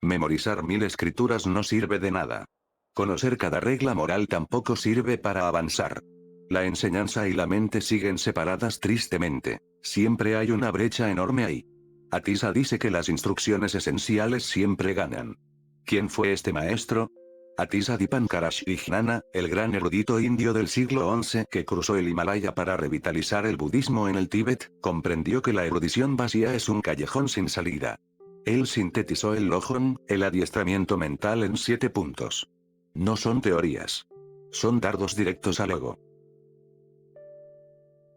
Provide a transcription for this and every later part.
Memorizar 1000 escrituras no sirve de nada. Conocer cada regla moral tampoco sirve para avanzar. La enseñanza y la mente siguen separadas tristemente. Siempre hay una brecha enorme ahí. Atisa dice que las instrucciones esenciales siempre ganan. ¿Quién fue este maestro? Atisa Dipankarashvijnana, el gran erudito indio del siglo XI que cruzó el Himalaya para revitalizar el budismo en el Tíbet, comprendió que la erudición vacía es un callejón sin salida. Él sintetizó el Lojong, el adiestramiento mental en 7 puntos. No son teorías. Son dardos directos al ego.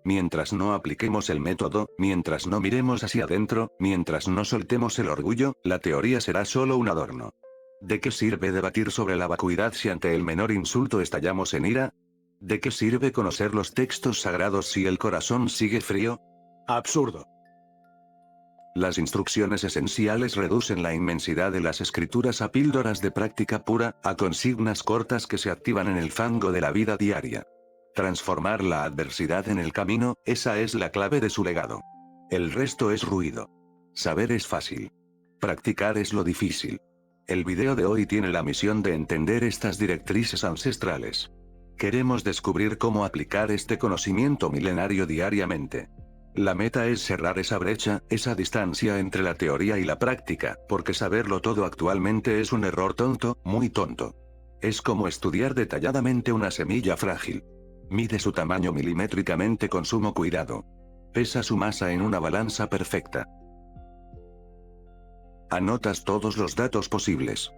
Mientras no apliquemos el método, mientras no miremos hacia adentro, mientras no soltemos el orgullo, la teoría será solo un adorno. ¿De qué sirve debatir sobre la vacuidad si ante el menor insulto estallamos en ira? ¿De qué sirve conocer los textos sagrados si el corazón sigue frío? Absurdo. Las instrucciones esenciales reducen la inmensidad de las escrituras a píldoras de práctica pura, a consignas cortas que se activan en el fango de la vida diaria. Transformar la adversidad en el camino, esa es la clave de su legado. El resto es ruido. Saber es fácil. Practicar es lo difícil. El video de hoy tiene la misión de entender estas directrices ancestrales. Queremos descubrir cómo aplicar este conocimiento milenario diariamente. La meta es cerrar esa brecha, esa distancia entre la teoría y la práctica, porque saberlo todo actualmente es un error tonto, muy tonto. Es como estudiar detalladamente una semilla frágil. Mide su tamaño milimétricamente con sumo cuidado. Pesa su masa en una balanza perfecta. Anotas todos los datos posibles.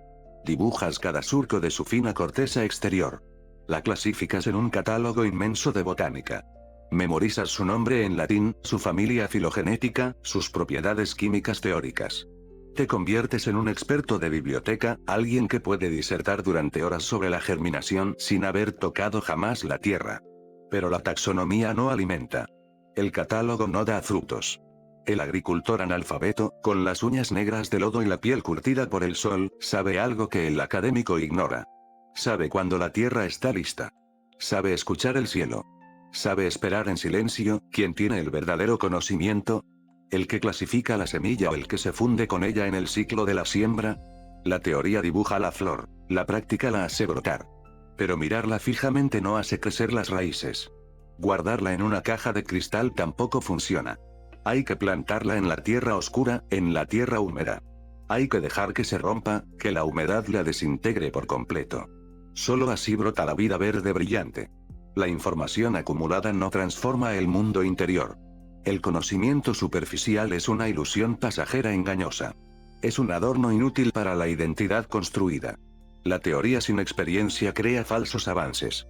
Dibujas cada surco de su fina corteza exterior. La clasificas en un catálogo inmenso de botánica. Memorizas su nombre en latín, su familia filogenética, sus propiedades químicas teóricas. Te conviertes en un experto de biblioteca, alguien que puede disertar durante horas sobre la germinación sin haber tocado jamás la tierra. Pero la taxonomía no alimenta. El catálogo no da frutos. El agricultor analfabeto, con las uñas negras de lodo y la piel curtida por el sol, sabe algo que el académico ignora. Sabe cuando la tierra está lista. Sabe escuchar el cielo. ¿Sabe esperar en silencio? ¿Quién tiene el verdadero conocimiento? ¿El que clasifica la semilla o el que se funde con ella en el ciclo de la siembra? La teoría dibuja la flor, la práctica la hace brotar. Pero mirarla fijamente no hace crecer las raíces. Guardarla en una caja de cristal tampoco funciona. Hay que plantarla en la tierra oscura, en la tierra húmeda. Hay que dejar que se rompa, que la humedad la desintegre por completo. Solo así brota la vida verde brillante. La información acumulada no transforma el mundo interior. El conocimiento superficial es una ilusión pasajera engañosa. Es un adorno inútil para la identidad construida. La teoría sin experiencia crea falsos avances.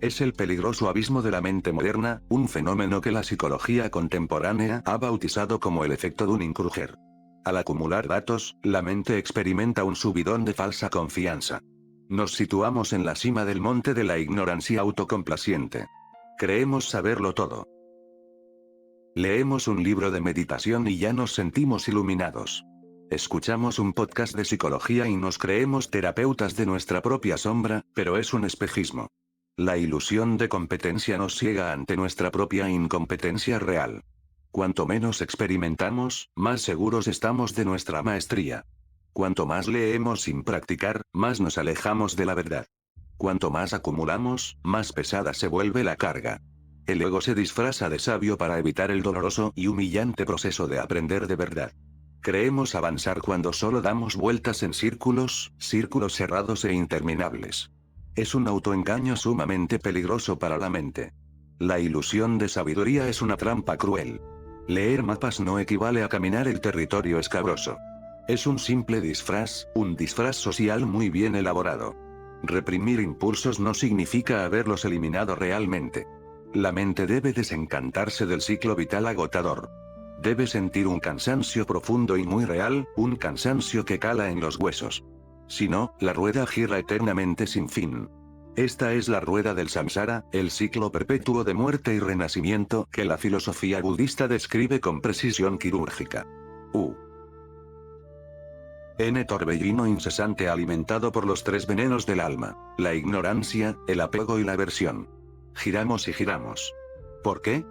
Es el peligroso abismo de la mente moderna, un fenómeno que la psicología contemporánea ha bautizado como el efecto Dunning-Kruger. Al acumular datos, la mente experimenta un subidón de falsa confianza. Nos situamos en la cima del monte de la ignorancia autocomplaciente. Creemos saberlo todo. Leemos un libro de meditación y ya nos sentimos iluminados. Escuchamos un podcast de psicología y nos creemos terapeutas de nuestra propia sombra, pero es un espejismo. La ilusión de competencia nos ciega ante nuestra propia incompetencia real. Cuanto menos experimentamos, más seguros estamos de nuestra maestría. Cuanto más leemos sin practicar, más nos alejamos de la verdad. Cuanto más acumulamos, más pesada se vuelve la carga. El ego se disfraza de sabio para evitar el doloroso y humillante proceso de aprender de verdad. Creemos avanzar cuando solo damos vueltas en círculos, círculos cerrados e interminables. Es un autoengaño sumamente peligroso para la mente. La ilusión de sabiduría es una trampa cruel. Leer mapas no equivale a caminar el territorio escabroso. Es un simple disfraz, un disfraz social muy bien elaborado. Reprimir impulsos no significa haberlos eliminado realmente. La mente debe desencantarse del ciclo vital agotador. Debe sentir un cansancio profundo y muy real, un cansancio que cala en los huesos. Si no, la rueda gira eternamente sin fin. Esta es la rueda del samsara, el ciclo perpetuo de muerte y renacimiento que la filosofía budista describe con precisión quirúrgica. Torbellino incesante alimentado por los 3 venenos del alma, la ignorancia, el apego y la aversión. Giramos y giramos. ¿Por qué?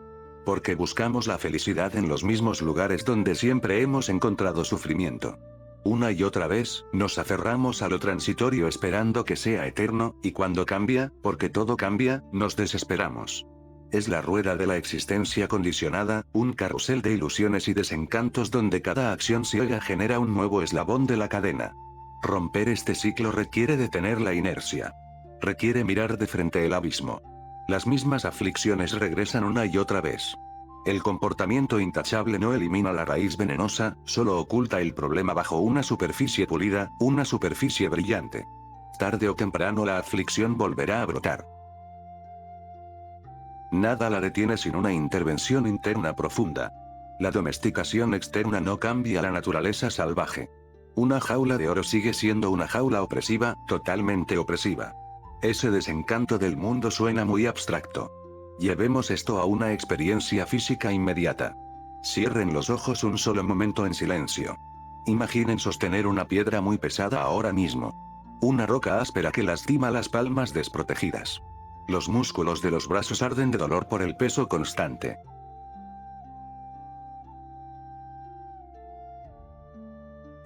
Porque buscamos la felicidad en los mismos lugares donde siempre hemos encontrado sufrimiento. Una y otra vez, nos aferramos a lo transitorio esperando que sea eterno, y cuando cambia, porque todo cambia, nos desesperamos. Es la rueda de la existencia condicionada, un carrusel de ilusiones y desencantos donde cada acción ciega genera un nuevo eslabón de la cadena. Romper este ciclo requiere detener la inercia. Requiere mirar de frente el abismo. Las mismas aflicciones regresan una y otra vez. El comportamiento intachable no elimina la raíz venenosa, solo oculta el problema bajo una superficie pulida, una superficie brillante. Tarde o temprano la aflicción volverá a brotar. Nada la detiene sin una intervención interna profunda. La domesticación externa no cambia la naturaleza salvaje. Una jaula de oro sigue siendo una jaula opresiva, totalmente opresiva. Ese desencanto del mundo suena muy abstracto. Llevemos esto a una experiencia física inmediata. Cierren los ojos un solo momento en silencio. Imaginen sostener una piedra muy pesada ahora mismo. Una roca áspera que lastima las palmas desprotegidas. Los músculos de los brazos arden de dolor por el peso constante.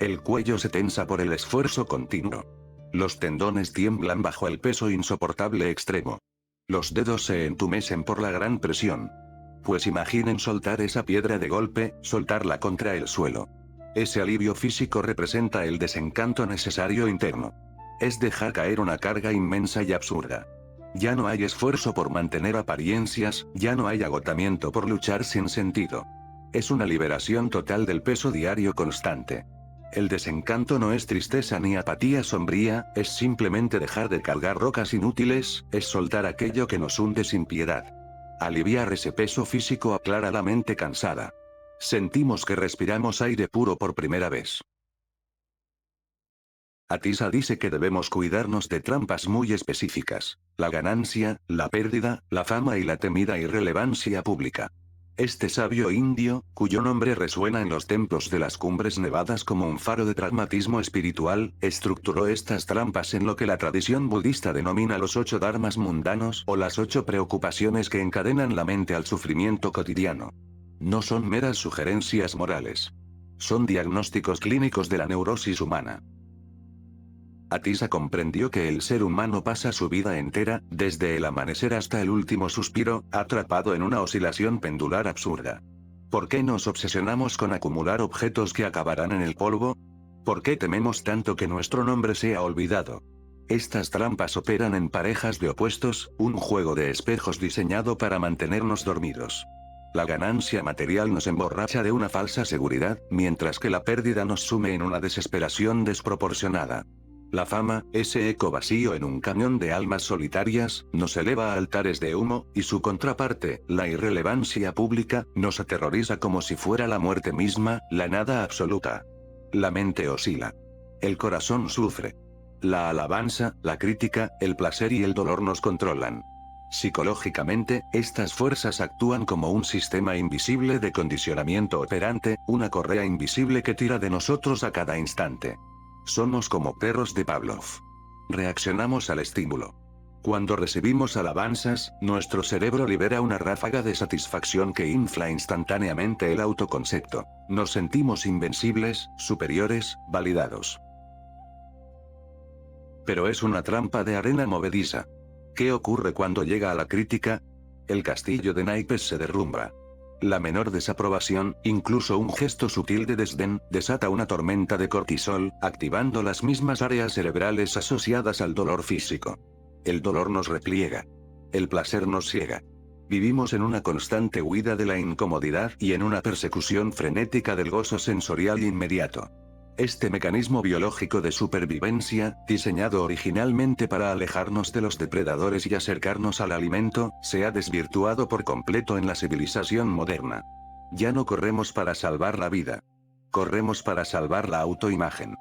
El cuello se tensa por el esfuerzo continuo. Los tendones tiemblan bajo el peso insoportable extremo. Los dedos se entumecen por la gran presión. Pues imaginen soltar esa piedra de golpe, soltarla contra el suelo. Ese alivio físico representa el desencanto necesario interno. Es dejar caer una carga inmensa y absurda. Ya no hay esfuerzo por mantener apariencias, ya no hay agotamiento por luchar sin sentido. Es una liberación total del peso diario constante. El desencanto no es tristeza ni apatía sombría, es simplemente dejar de cargar rocas inútiles, es soltar aquello que nos hunde sin piedad. Aliviar ese peso físico aclara la mente cansada. Sentimos que respiramos aire puro por primera vez. Atisa dice que debemos cuidarnos de trampas muy específicas: la ganancia, la pérdida, la fama y la temida irrelevancia pública. Este sabio indio, cuyo nombre resuena en los templos de las cumbres nevadas como un faro de pragmatismo espiritual, estructuró estas trampas en lo que la tradición budista denomina los 8 dharmas mundanos o las 8 preocupaciones que encadenan la mente al sufrimiento cotidiano. No son meras sugerencias morales. Son diagnósticos clínicos de la neurosis humana. Atisa comprendió que el ser humano pasa su vida entera, desde el amanecer hasta el último suspiro, atrapado en una oscilación pendular absurda. ¿Por qué nos obsesionamos con acumular objetos que acabarán en el polvo? ¿Por qué tememos tanto que nuestro nombre sea olvidado? Estas trampas operan en parejas de opuestos, un juego de espejos diseñado para mantenernos dormidos. La ganancia material nos emborracha de una falsa seguridad, mientras que la pérdida nos sume en una desesperación desproporcionada. La fama, ese eco vacío en un camión de almas solitarias, nos eleva a altares de humo, y su contraparte, la irrelevancia pública, nos aterroriza como si fuera la muerte misma, la nada absoluta. La mente oscila. El corazón sufre. La alabanza, la crítica, el placer y el dolor nos controlan. Psicológicamente, estas fuerzas actúan como un sistema invisible de condicionamiento operante, una correa invisible que tira de nosotros a cada instante. Somos como perros de Pavlov. Reaccionamos al estímulo. Cuando recibimos alabanzas, nuestro cerebro libera una ráfaga de satisfacción que infla instantáneamente el autoconcepto. Nos sentimos invencibles, superiores, validados. Pero es una trampa de arena movediza. ¿Qué ocurre cuando llega a la crítica? El castillo de naipes se derrumba. La menor desaprobación, incluso un gesto sutil de desdén, desata una tormenta de cortisol, activando las mismas áreas cerebrales asociadas al dolor físico. El dolor nos repliega. El placer nos ciega. Vivimos en una constante huida de la incomodidad y en una persecución frenética del gozo sensorial inmediato. Este mecanismo biológico de supervivencia, diseñado originalmente para alejarnos de los depredadores y acercarnos al alimento, se ha desvirtuado por completo en la civilización moderna. Ya no corremos para salvar la vida. Corremos para salvar la autoimagen.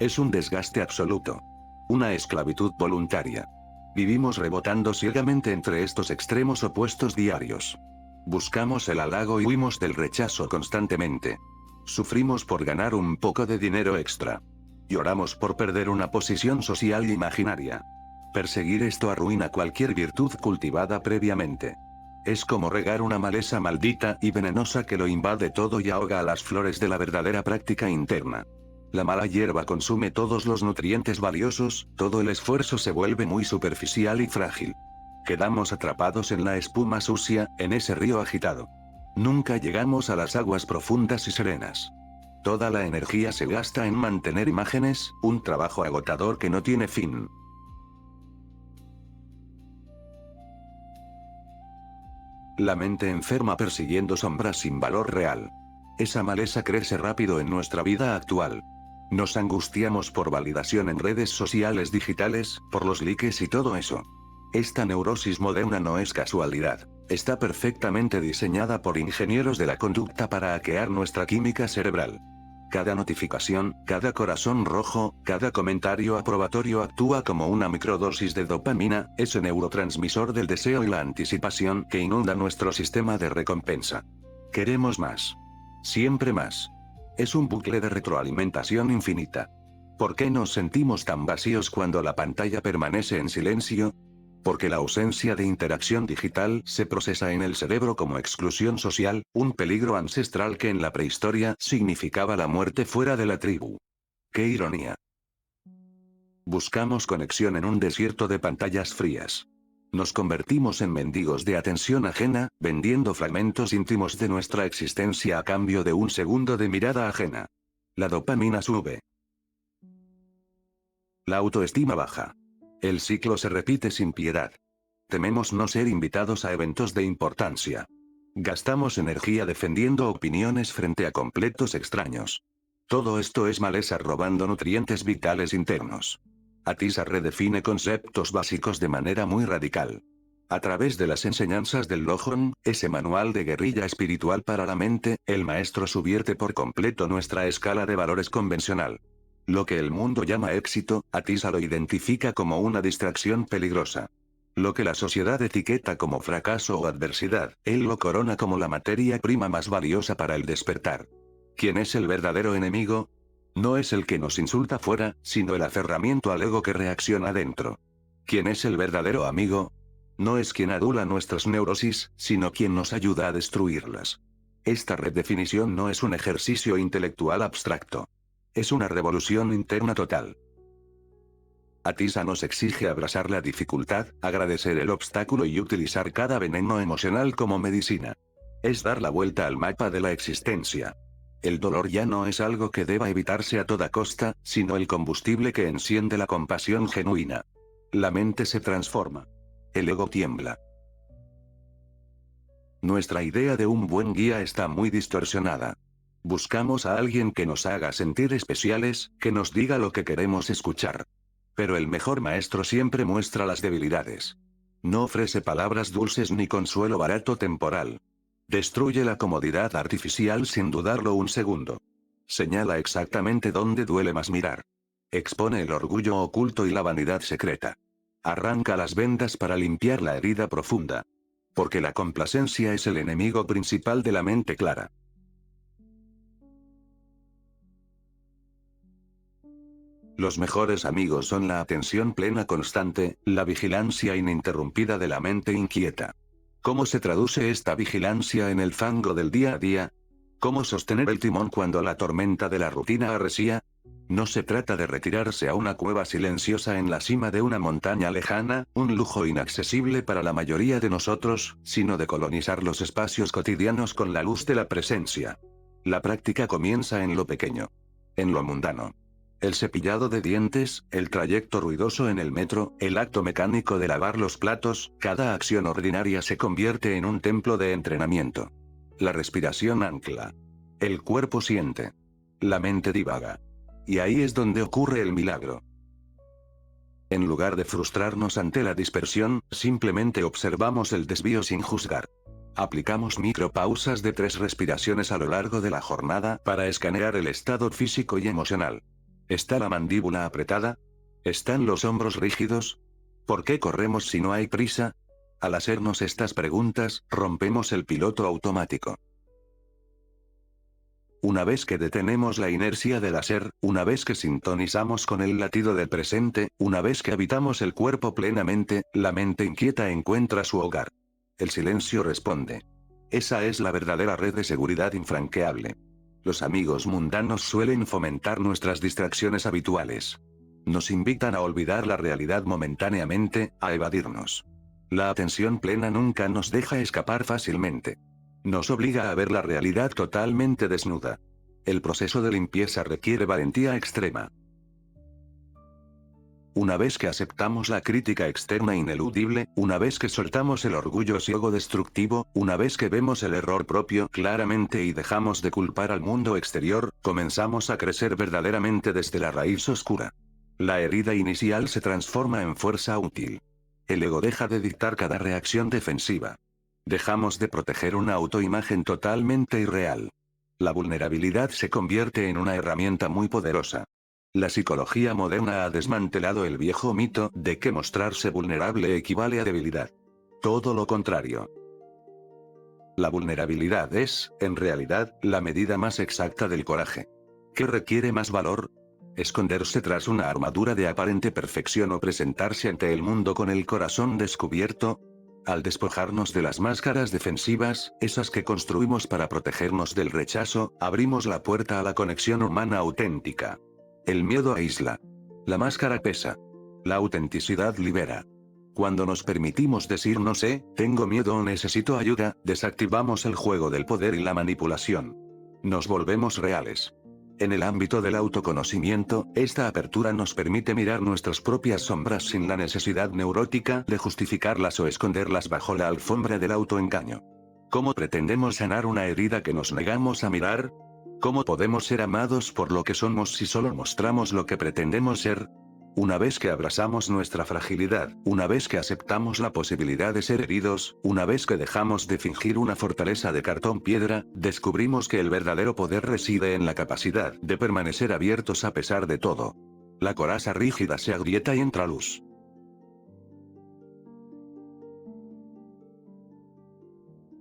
Es un desgaste absoluto. Una esclavitud voluntaria. Vivimos rebotando ciegamente entre estos extremos opuestos diarios. Buscamos el halago y huimos del rechazo constantemente. Sufrimos por ganar un poco de dinero extra. Lloramos por perder una posición social imaginaria. Perseguir esto arruina cualquier virtud cultivada previamente. Es como regar una maleza maldita y venenosa que lo invade todo y ahoga a las flores de la verdadera práctica interna. La mala hierba consume todos los nutrientes valiosos, todo el esfuerzo se vuelve muy superficial y frágil. Quedamos atrapados en la espuma sucia, en ese río agitado. Nunca llegamos a las aguas profundas y serenas. Toda la energía se gasta en mantener imágenes, un trabajo agotador que no tiene fin. La mente enferma persiguiendo sombras sin valor real. Esa maleza crece rápido en nuestra vida actual. Nos angustiamos por validación en redes sociales digitales, por los likes y todo eso. Esta neurosis moderna no es casualidad. Está perfectamente diseñada por ingenieros de la conducta para hackear nuestra química cerebral. Cada notificación, cada corazón rojo, cada comentario aprobatorio actúa como una microdosis de dopamina, ese neurotransmisor del deseo y la anticipación que inunda nuestro sistema de recompensa. Queremos más. Siempre más. Es un bucle de retroalimentación infinita. ¿Por qué nos sentimos tan vacíos cuando la pantalla permanece en silencio? Porque la ausencia de interacción digital se procesa en el cerebro como exclusión social, un peligro ancestral que en la prehistoria significaba la muerte fuera de la tribu. ¡Qué ironía! Buscamos conexión en un desierto de pantallas frías. Nos convertimos en mendigos de atención ajena, vendiendo fragmentos íntimos de nuestra existencia a cambio de un segundo de mirada ajena. La dopamina sube. La autoestima baja. El ciclo se repite sin piedad. Tememos no ser invitados a eventos de importancia. Gastamos energía defendiendo opiniones frente a completos extraños. Todo esto es maleza robando nutrientes vitales internos. Atisa redefine conceptos básicos de manera muy radical. A través de las enseñanzas del Lojong, ese manual de guerrilla espiritual para la mente, el maestro subvierte por completo nuestra escala de valores convencional. Lo que el mundo llama éxito, Atisa lo identifica como una distracción peligrosa. Lo que la sociedad etiqueta como fracaso o adversidad, él lo corona como la materia prima más valiosa para el despertar. ¿Quién es el verdadero enemigo? No es el que nos insulta fuera, sino el aferramiento al ego que reacciona dentro. ¿Quién es el verdadero amigo? No es quien adula nuestras neurosis, sino quien nos ayuda a destruirlas. Esta redefinición no es un ejercicio intelectual abstracto. Es una revolución interna total. Atisa nos exige abrazar la dificultad, agradecer el obstáculo y utilizar cada veneno emocional como medicina. Es dar la vuelta al mapa de la existencia. El dolor ya no es algo que deba evitarse a toda costa, sino el combustible que enciende la compasión genuina. La mente se transforma. El ego tiembla. Nuestra idea de un buen guía está muy distorsionada. Buscamos a alguien que nos haga sentir especiales, que nos diga lo que queremos escuchar. Pero el mejor maestro siempre muestra las debilidades. No ofrece palabras dulces ni consuelo barato temporal. Destruye la comodidad artificial sin dudarlo un segundo. Señala exactamente dónde duele más mirar. Expone el orgullo oculto y la vanidad secreta. Arranca las vendas para limpiar la herida profunda. Porque la complacencia es el enemigo principal de la mente clara. Los mejores amigos son la atención plena constante, la vigilancia ininterrumpida de la mente inquieta. ¿Cómo se traduce esta vigilancia en el fango del día a día? ¿Cómo sostener el timón cuando la tormenta de la rutina arrecia? No se trata de retirarse a una cueva silenciosa en la cima de una montaña lejana, un lujo inaccesible para la mayoría de nosotros, sino de colonizar los espacios cotidianos con la luz de la presencia. La práctica comienza en lo pequeño. En lo mundano. El cepillado de dientes, el trayecto ruidoso en el metro, el acto mecánico de lavar los platos, cada acción ordinaria se convierte en un templo de entrenamiento. La respiración ancla. El cuerpo siente. La mente divaga. Y ahí es donde ocurre el milagro. En lugar de frustrarnos ante la dispersión, simplemente observamos el desvío sin juzgar. Aplicamos micropausas de 3 respiraciones a lo largo de la jornada para escanear el estado físico y emocional. ¿Está la mandíbula apretada? ¿Están los hombros rígidos? ¿Por qué corremos si no hay prisa? Al hacernos estas preguntas, rompemos el piloto automático. Una vez que detenemos la inercia del hacer, una vez que sintonizamos con el latido del presente, una vez que habitamos el cuerpo plenamente, la mente inquieta encuentra su hogar. El silencio responde. Esa es la verdadera red de seguridad infranqueable. Los amigos mundanos suelen fomentar nuestras distracciones habituales. Nos invitan a olvidar la realidad momentáneamente, a evadirnos. La atención plena nunca nos deja escapar fácilmente. Nos obliga a ver la realidad totalmente desnuda. El proceso de limpieza requiere valentía extrema. Una vez que aceptamos la crítica externa ineludible, una vez que soltamos el orgullo ciego destructivo, una vez que vemos el error propio claramente y dejamos de culpar al mundo exterior, comenzamos a crecer verdaderamente desde la raíz oscura. La herida inicial se transforma en fuerza útil. El ego deja de dictar cada reacción defensiva. Dejamos de proteger una autoimagen totalmente irreal. La vulnerabilidad se convierte en una herramienta muy poderosa. La psicología moderna ha desmantelado el viejo mito de que mostrarse vulnerable equivale a debilidad. Todo lo contrario. La vulnerabilidad es, en realidad, la medida más exacta del coraje. ¿Qué requiere más valor? ¿Esconderse tras una armadura de aparente perfección o presentarse ante el mundo con el corazón descubierto? Al despojarnos de las máscaras defensivas, esas que construimos para protegernos del rechazo, abrimos la puerta a la conexión humana auténtica. El miedo aísla. La máscara pesa. La autenticidad libera. Cuando nos permitimos decir no sé, tengo miedo o necesito ayuda, desactivamos el juego del poder y la manipulación. Nos volvemos reales. En el ámbito del autoconocimiento, esta apertura nos permite mirar nuestras propias sombras sin la necesidad neurótica de justificarlas o esconderlas bajo la alfombra del autoengaño. ¿Cómo pretendemos sanar una herida que nos negamos a mirar? ¿Cómo podemos ser amados por lo que somos si solo mostramos lo que pretendemos ser? Una vez que abrazamos nuestra fragilidad, una vez que aceptamos la posibilidad de ser heridos, una vez que dejamos de fingir una fortaleza de cartón piedra, descubrimos que el verdadero poder reside en la capacidad de permanecer abiertos a pesar de todo. La coraza rígida se agrieta y entra luz.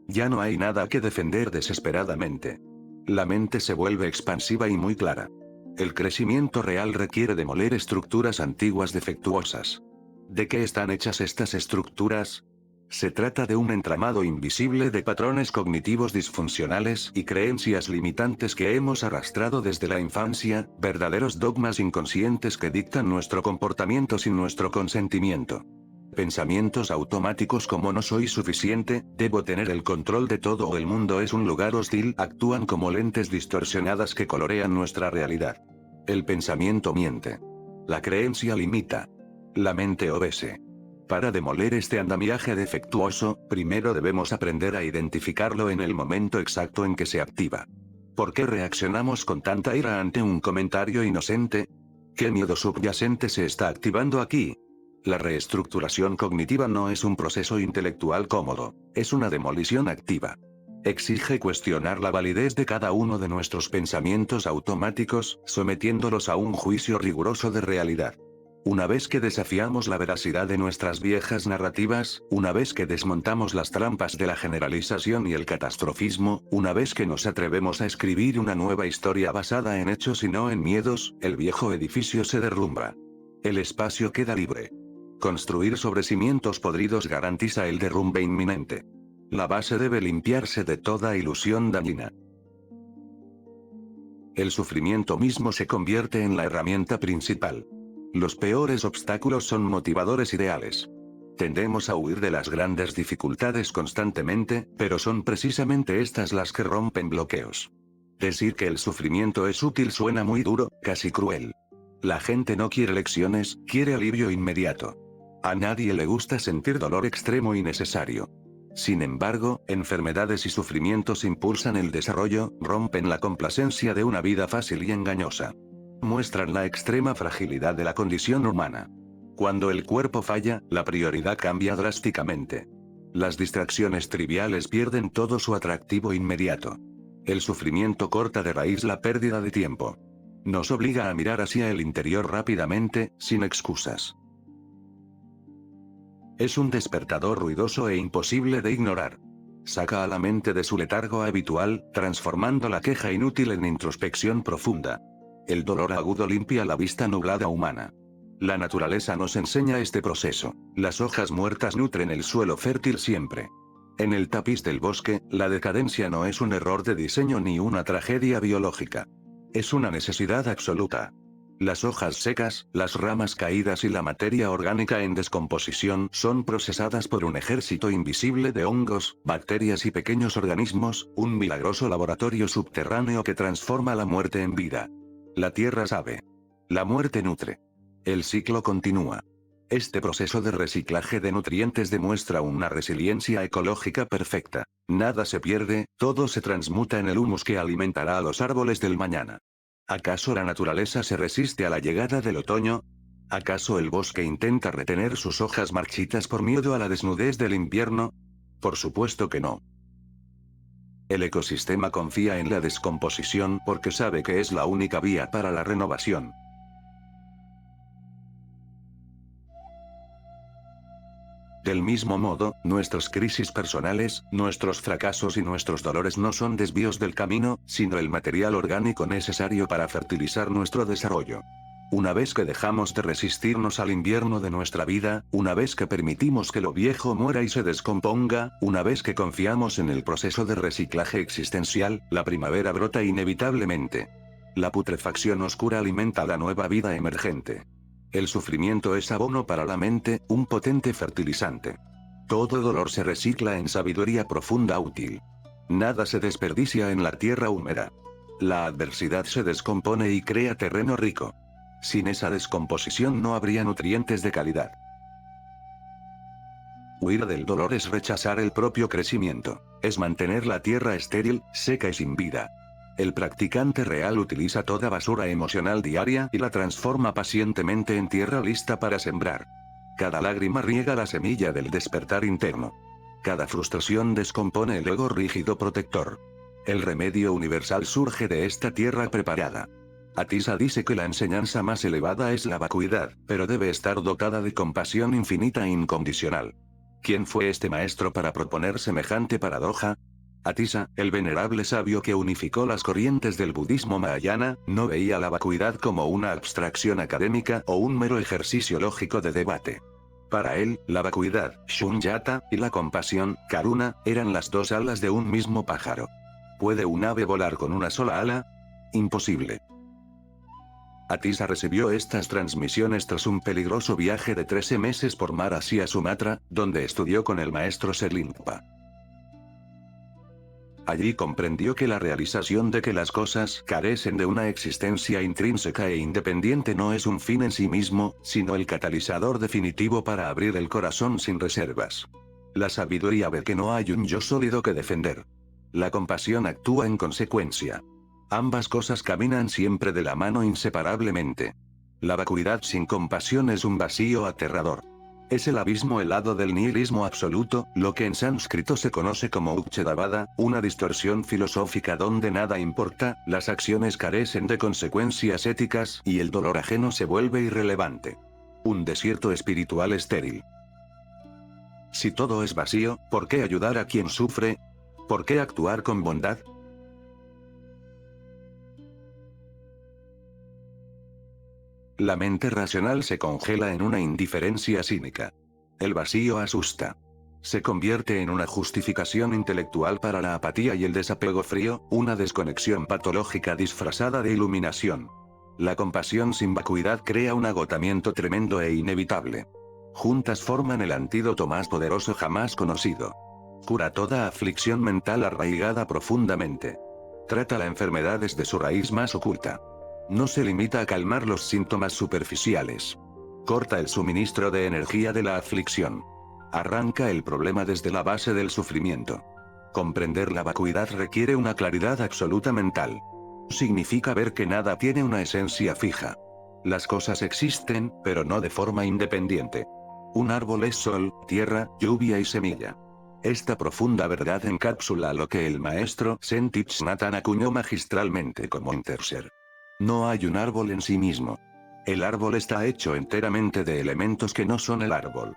Ya no hay nada que defender desesperadamente. La mente se vuelve expansiva y muy clara. El crecimiento real requiere demoler estructuras antiguas defectuosas. ¿De qué están hechas estas estructuras? Se trata de un entramado invisible de patrones cognitivos disfuncionales y creencias limitantes que hemos arrastrado desde la infancia, verdaderos dogmas inconscientes que dictan nuestro comportamiento sin nuestro consentimiento. Pensamientos automáticos como no soy suficiente, debo tener el control de todo o el mundo es un lugar hostil, actúan como lentes distorsionadas que colorean nuestra realidad. El pensamiento miente. La creencia limita. La mente obedece. Para demoler este andamiaje defectuoso, primero debemos aprender a identificarlo en el momento exacto en que se activa. ¿Por qué reaccionamos con tanta ira ante un comentario inocente? ¿Qué miedo subyacente se está activando aquí? La reestructuración cognitiva no es un proceso intelectual cómodo, es una demolición activa. Exige cuestionar la validez de cada uno de nuestros pensamientos automáticos, sometiéndolos a un juicio riguroso de realidad. Una vez que desafiamos la veracidad de nuestras viejas narrativas, una vez que desmontamos las trampas de la generalización y el catastrofismo, una vez que nos atrevemos a escribir una nueva historia basada en hechos y no en miedos, el viejo edificio se derrumba. El espacio queda libre. Construir sobre cimientos podridos garantiza el derrumbe inminente. La base debe limpiarse de toda ilusión dañina. El sufrimiento mismo se convierte en la herramienta principal. Los peores obstáculos son motivadores ideales. Tendemos a huir de las grandes dificultades constantemente, pero son precisamente estas las que rompen bloqueos. Decir que el sufrimiento es útil suena muy duro, casi cruel. La gente no quiere lecciones, quiere alivio inmediato. A nadie le gusta sentir dolor extremo y necesario. Sin embargo, enfermedades y sufrimientos impulsan el desarrollo, rompen la complacencia de una vida fácil y engañosa. Muestran la extrema fragilidad de la condición humana. Cuando el cuerpo falla, la prioridad cambia drásticamente. Las distracciones triviales pierden todo su atractivo inmediato. El sufrimiento corta de raíz la pérdida de tiempo. Nos obliga a mirar hacia el interior rápidamente, sin excusas. Es un despertador ruidoso e imposible de ignorar. Saca a la mente de su letargo habitual, transformando la queja inútil en introspección profunda. El dolor agudo limpia la vista nublada humana. La naturaleza nos enseña este proceso. Las hojas muertas nutren el suelo fértil siempre. En el tapiz del bosque, la decadencia no es un error de diseño ni una tragedia biológica. Es una necesidad absoluta. Las hojas secas, las ramas caídas y la materia orgánica en descomposición son procesadas por un ejército invisible de hongos, bacterias y pequeños organismos, un milagroso laboratorio subterráneo que transforma la muerte en vida. La tierra sabe. La muerte nutre. El ciclo continúa. Este proceso de reciclaje de nutrientes demuestra una resiliencia ecológica perfecta. Nada se pierde, todo se transmuta en el humus que alimentará a los árboles del mañana. ¿Acaso la naturaleza se resiste a la llegada del otoño? ¿Acaso el bosque intenta retener sus hojas marchitas por miedo a la desnudez del invierno? Por supuesto que no. El ecosistema confía en la descomposición porque sabe que es la única vía para la renovación. Del mismo modo, nuestras crisis personales, nuestros fracasos y nuestros dolores no son desvíos del camino, sino el material orgánico necesario para fertilizar nuestro desarrollo. Una vez que dejamos de resistirnos al invierno de nuestra vida, una vez que permitimos que lo viejo muera y se descomponga, una vez que confiamos en el proceso de reciclaje existencial, la primavera brota inevitablemente. La putrefacción oscura alimenta la nueva vida emergente. El sufrimiento es abono para la mente, un potente fertilizante. Todo dolor se recicla en sabiduría profunda útil. Nada se desperdicia en la tierra húmeda. La adversidad se descompone y crea terreno rico. Sin esa descomposición no habría nutrientes de calidad. Huir del dolor es rechazar el propio crecimiento. Es mantener la tierra estéril, seca y sin vida. El practicante real utiliza toda basura emocional diaria y la transforma pacientemente en tierra lista para sembrar. Cada lágrima riega la semilla del despertar interno. Cada frustración descompone el ego rígido protector. El remedio universal surge de esta tierra preparada. Atisa dice que la enseñanza más elevada es la vacuidad, pero debe estar dotada de compasión infinita e incondicional. ¿Quién fue este maestro para proponer semejante paradoja? Atisa, el venerable sabio que unificó las corrientes del budismo mahayana, no veía la vacuidad como una abstracción académica o un mero ejercicio lógico de debate. Para él, la vacuidad, shunyata, y la compasión, karuna, eran las dos alas de un mismo pájaro. ¿Puede un ave volar con una sola ala? Imposible. Atisa recibió estas transmisiones tras un peligroso viaje de 13 meses por mar hacia Sumatra, donde estudió con el maestro Serlingpa. Allí comprendió que la realización de que las cosas carecen de una existencia intrínseca e independiente no es un fin en sí mismo, sino el catalizador definitivo para abrir el corazón sin reservas. La sabiduría ve que no hay un yo sólido que defender. La compasión actúa en consecuencia. Ambas cosas caminan siempre de la mano inseparablemente. La vacuidad sin compasión es un vacío aterrador. Es el abismo helado del nihilismo absoluto, lo que en sánscrito se conoce como Ukchedavada, una distorsión filosófica donde nada importa, las acciones carecen de consecuencias éticas y el dolor ajeno se vuelve irrelevante. Un desierto espiritual estéril. Si todo es vacío, ¿por qué ayudar a quien sufre? ¿Por qué actuar con bondad? La mente racional se congela en una indiferencia cínica. El vacío asusta. Se convierte en una justificación intelectual para la apatía y el desapego frío, una desconexión patológica disfrazada de iluminación. La compasión sin vacuidad crea un agotamiento tremendo e inevitable. Juntas forman el antídoto más poderoso jamás conocido. Cura toda aflicción mental arraigada profundamente. Trata la enfermedad desde su raíz más oculta. No se limita a calmar los síntomas superficiales. Corta el suministro de energía de la aflicción. Arranca el problema desde la base del sufrimiento. Comprender la vacuidad requiere una claridad absoluta mental. Significa ver que nada tiene una esencia fija. Las cosas existen, pero no de forma independiente. Un árbol es sol, tierra, lluvia y semilla. Esta profunda verdad encapsula lo que el maestro Zen Thich Nhat Hanh acuñó magistralmente como Interser. No hay un árbol en sí mismo. El árbol está hecho enteramente de elementos que no son el árbol.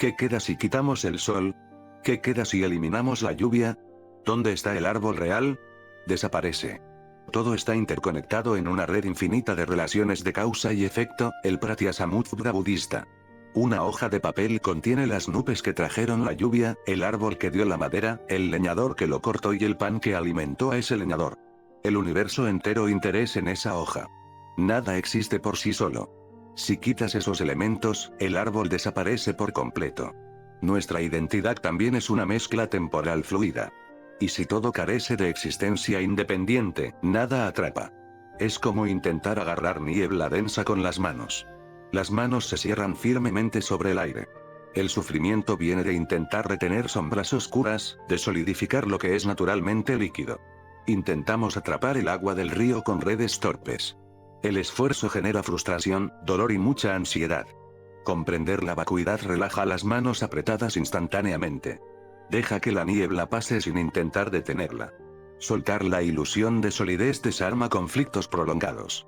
¿Qué queda si quitamos el sol? ¿Qué queda si eliminamos la lluvia? ¿Dónde está el árbol real? Desaparece. Todo está interconectado en una red infinita de relaciones de causa y efecto, el Pratyasamutpada budista. Una hoja de papel contiene las nubes que trajeron la lluvia, el árbol que dio la madera, el leñador que lo cortó y el pan que alimentó a ese leñador. El universo entero interés en esa hoja. Nada existe por sí solo. Si quitas esos elementos, el árbol desaparece por completo. Nuestra identidad también es una mezcla temporal fluida. Y si todo carece de existencia independiente, nada atrapa. Es como intentar agarrar niebla densa con las manos. Las manos se cierran firmemente sobre el aire. El sufrimiento viene de intentar retener sombras oscuras, de solidificar lo que es naturalmente líquido. Intentamos atrapar el agua del río con redes torpes. El esfuerzo genera frustración, dolor y mucha ansiedad. Comprender la vacuidad relaja las manos apretadas instantáneamente. Deja que la niebla pase sin intentar detenerla. Soltar la ilusión de solidez desarma conflictos prolongados.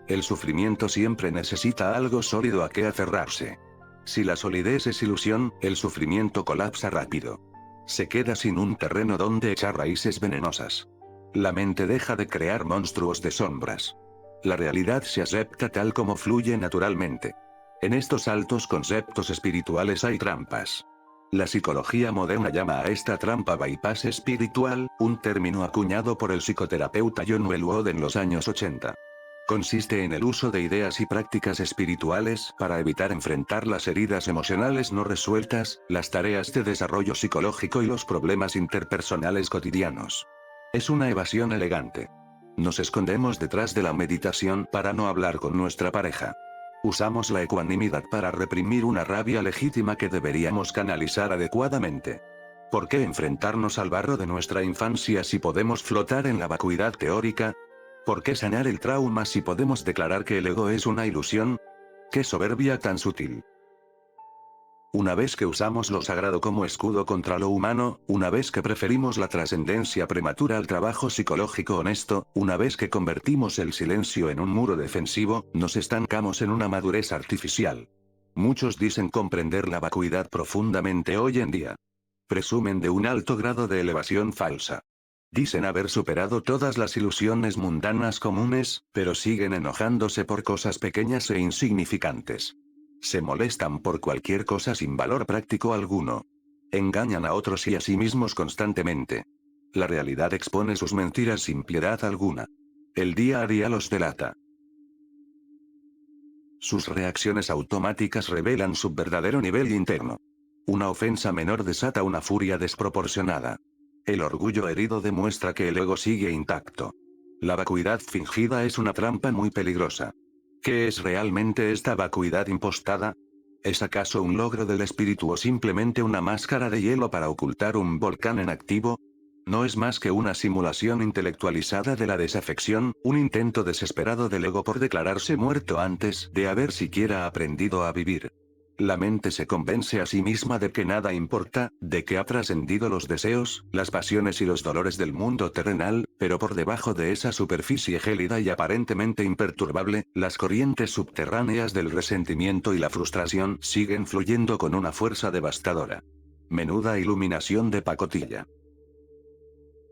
El sufrimiento siempre necesita algo sólido a que aferrarse. Si la solidez es ilusión, el sufrimiento colapsa rápido. Se queda sin un terreno donde echar raíces venenosas. La mente deja de crear monstruos de sombras. La realidad se acepta tal como fluye naturalmente. En estos altos conceptos espirituales hay trampas. La psicología moderna llama a esta trampa bypass espiritual, un término acuñado por el psicoterapeuta John Welwood en los años 80. Consiste en el uso de ideas y prácticas espirituales para evitar enfrentar las heridas emocionales no resueltas, las tareas de desarrollo psicológico y los problemas interpersonales cotidianos. Es una evasión elegante. Nos escondemos detrás de la meditación para no hablar con nuestra pareja. Usamos la ecuanimidad para reprimir una rabia legítima que deberíamos canalizar adecuadamente. ¿Por qué enfrentarnos al barro de nuestra infancia si podemos flotar en la vacuidad teórica? ¿Por qué sanar el trauma si podemos declarar que el ego es una ilusión? ¡Qué soberbia tan sutil! Una vez que usamos lo sagrado como escudo contra lo humano, una vez que preferimos la trascendencia prematura al trabajo psicológico honesto, una vez que convertimos el silencio en un muro defensivo, nos estancamos en una madurez artificial. Muchos dicen comprender la vacuidad profundamente hoy en día. Presumen de un alto grado de elevación falsa. Dicen haber superado todas las ilusiones mundanas comunes, pero siguen enojándose por cosas pequeñas e insignificantes. Se molestan por cualquier cosa sin valor práctico alguno. Engañan a otros y a sí mismos constantemente. La realidad expone sus mentiras sin piedad alguna. El día a día los delata. Sus reacciones automáticas revelan su verdadero nivel interno. Una ofensa menor desata una furia desproporcionada. El orgullo herido demuestra que el ego sigue intacto. La vacuidad fingida es una trampa muy peligrosa. ¿Qué es realmente esta vacuidad impostada? ¿Es acaso un logro del espíritu o simplemente una máscara de hielo para ocultar un volcán en activo? No es más que una simulación intelectualizada de la desafección, un intento desesperado del ego por declararse muerto antes de haber siquiera aprendido a vivir. La mente se convence a sí misma de que nada importa, de que ha trascendido los deseos, las pasiones y los dolores del mundo terrenal, pero por debajo de esa superficie gélida y aparentemente imperturbable, las corrientes subterráneas del resentimiento y la frustración siguen fluyendo con una fuerza devastadora. Menuda iluminación de pacotilla.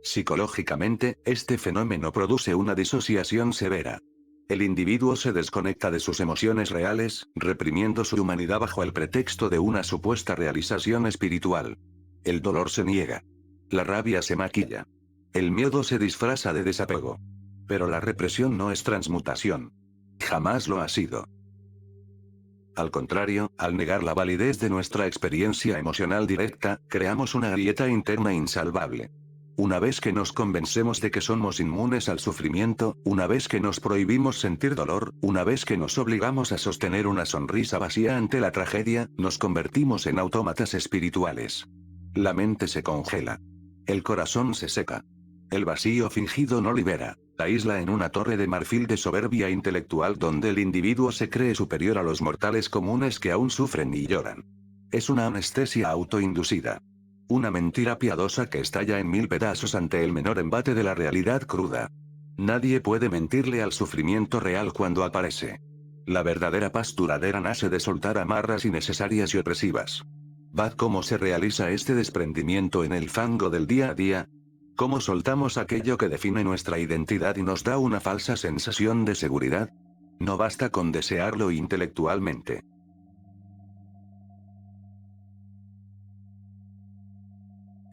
Psicológicamente, este fenómeno produce una disociación severa. El individuo se desconecta de sus emociones reales, reprimiendo su humanidad bajo el pretexto de una supuesta realización espiritual. El dolor se niega. La rabia se maquilla. El miedo se disfraza de desapego. Pero la represión no es transmutación. Jamás lo ha sido. Al contrario, al negar la validez de nuestra experiencia emocional directa, creamos una grieta interna insalvable. Una vez que nos convencemos de que somos inmunes al sufrimiento, una vez que nos prohibimos sentir dolor, una vez que nos obligamos a sostener una sonrisa vacía ante la tragedia, nos convertimos en autómatas espirituales. La mente se congela. El corazón se seca. El vacío fingido no libera, aísla en una torre de marfil de soberbia intelectual donde el individuo se cree superior a los mortales comunes que aún sufren y lloran. Es una anestesia autoinducida. Una mentira piadosa que estalla en mil pedazos ante el menor embate de la realidad cruda. Nadie puede mentirle al sufrimiento real cuando aparece. La verdadera paz duradera nace de soltar amarras innecesarias y opresivas. ¿Vad cómo se realiza este desprendimiento en el fango del día a día? ¿Cómo soltamos aquello que define nuestra identidad y nos da una falsa sensación de seguridad? No basta con desearlo intelectualmente.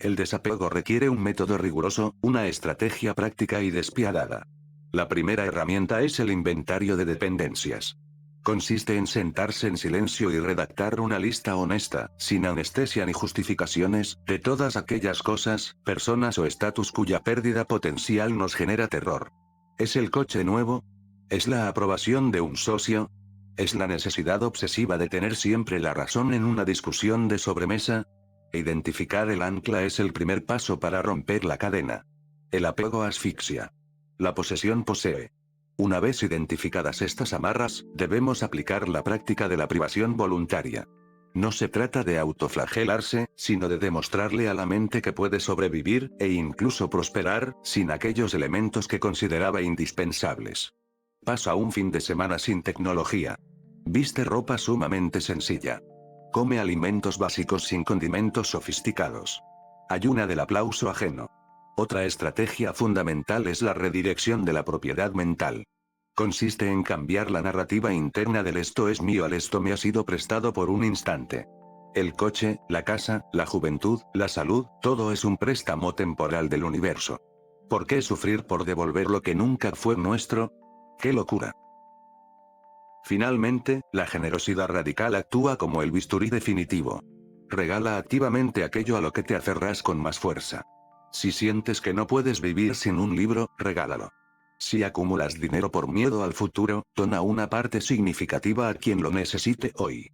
El desapego requiere un método riguroso, una estrategia práctica y despiadada. La primera herramienta es el inventario de dependencias. Consiste en sentarse en silencio y redactar una lista honesta, sin anestesia ni justificaciones, de todas aquellas cosas, personas o estatus cuya pérdida potencial nos genera terror. ¿Es el coche nuevo? ¿Es la aprobación de un socio? ¿Es la necesidad obsesiva de tener siempre la razón en una discusión de sobremesa? Identificar el ancla es el primer paso para romper la cadena. El apego asfixia. La posesión posee. Una vez identificadas estas amarras, debemos aplicar la práctica de la privación voluntaria. No se trata de autoflagelarse, sino de demostrarle a la mente que puede sobrevivir, e incluso prosperar, sin aquellos elementos que consideraba indispensables. Pasa un fin de semana sin tecnología. Viste ropa sumamente sencilla. Come alimentos básicos sin condimentos sofisticados. Ayuna del aplauso ajeno. Otra estrategia fundamental es la redirección de la propiedad mental. Consiste en cambiar la narrativa interna del esto es mío al esto me ha sido prestado por un instante. El coche, la casa, la juventud, la salud, todo es un préstamo temporal del universo. ¿Por qué sufrir por devolver lo que nunca fue nuestro? ¡Qué locura! Finalmente, la generosidad radical actúa como el bisturí definitivo. Regala activamente aquello a lo que te aferras con más fuerza. Si sientes que no puedes vivir sin un libro, regálalo. Si acumulas dinero por miedo al futuro, dona una parte significativa a quien lo necesite hoy.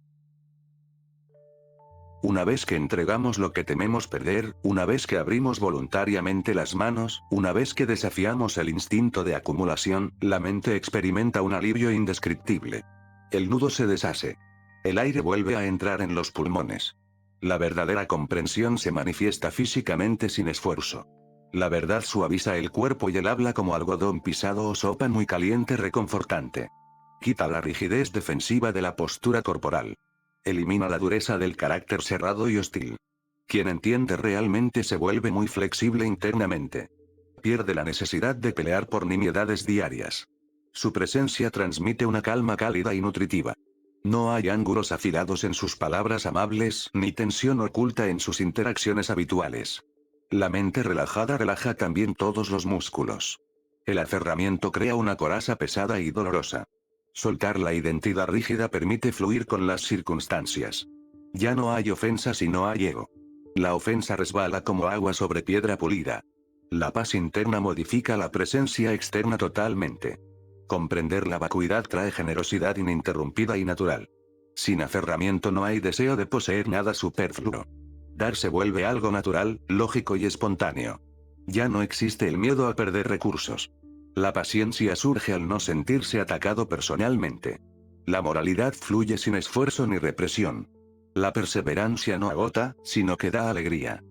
Una vez que entregamos lo que tememos perder, una vez que abrimos voluntariamente las manos, una vez que desafiamos el instinto de acumulación, la mente experimenta un alivio indescriptible. El nudo se deshace. El aire vuelve a entrar en los pulmones. La verdadera comprensión se manifiesta físicamente sin esfuerzo. La verdad suaviza el cuerpo y el habla como algodón pisado o sopa muy caliente reconfortante. Quita la rigidez defensiva de la postura corporal. Elimina la dureza del carácter cerrado y hostil. Quien entiende realmente se vuelve muy flexible internamente. Pierde la necesidad de pelear por nimiedades diarias. Su presencia transmite una calma cálida y nutritiva. No hay ángulos afilados en sus palabras amables, ni tensión oculta en sus interacciones habituales. La mente relajada relaja también todos los músculos. El aferramiento crea una coraza pesada y dolorosa. Soltar la identidad rígida permite fluir con las circunstancias. Ya no hay ofensa si no hay ego. La ofensa resbala como agua sobre piedra pulida. La paz interna modifica la presencia externa totalmente. Comprender la vacuidad trae generosidad ininterrumpida y natural. Sin aferramiento no hay deseo de poseer nada superfluo. Dar se vuelve algo natural, lógico y espontáneo. Ya no existe el miedo a perder recursos. La paciencia surge al no sentirse atacado personalmente. La moralidad fluye sin esfuerzo ni represión. La perseverancia no agota, sino que da alegría.